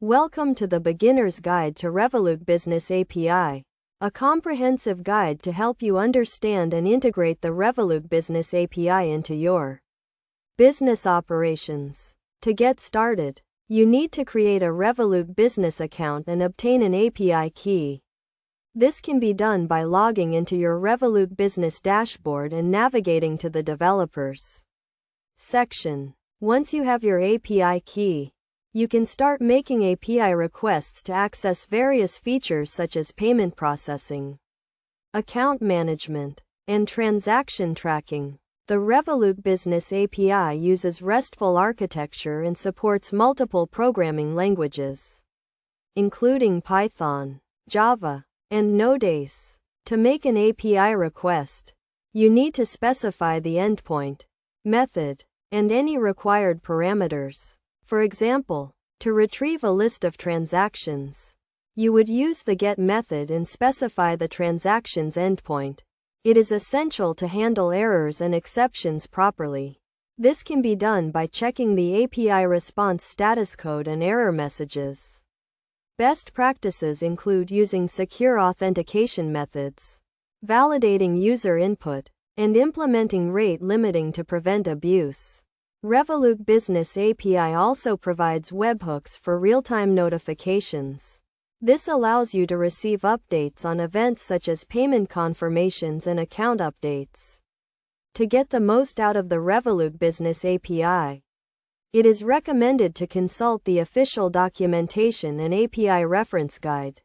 Welcome to the Beginner's Guide to Revolut Business API, a comprehensive guide to help you understand and integrate the Revolut Business API into your business operations. To get started, you need to create a Revolut business account and obtain an API key. This can be done by logging into your Revolut business dashboard and navigating to the Developers section. Once you have your API key, you can start making API requests to access various features such as payment processing, account management, and transaction tracking. The Revolut Business API uses RESTful architecture and supports multiple programming languages, including Python, Java, and Node.js. To make an API request, you need to specify the endpoint, method, and any required parameters. For example, to retrieve a list of transactions, you would use the get method and specify the transaction's endpoint. It is essential to handle errors and exceptions properly. This can be done by checking the API response status code and error messages. Best practices include using secure authentication methods, validating user input, and implementing rate limiting to prevent abuse. Revolut Business API also provides webhooks for real-time notifications. This allows you to receive updates on events such as payment confirmations and account updates. To get the most out of the Revolut Business API, it is recommended to consult the official documentation and API reference guide,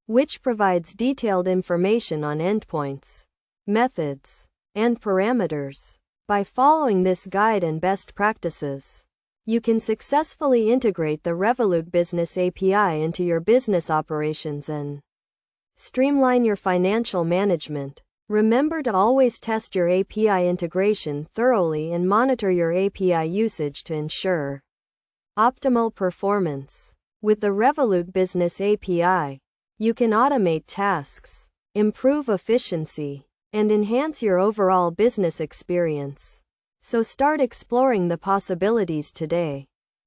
which provides detailed information on endpoints, methods, and parameters. By following this guide and best practices, you can successfully integrate the Revolut Business API into your business operations and streamline your financial management. Remember to always test your API integration thoroughly and monitor your API usage to ensure optimal performance. With the Revolut Business API, you can automate tasks, improve efficiency, and enhance your overall business experience. So start exploring the possibilities today.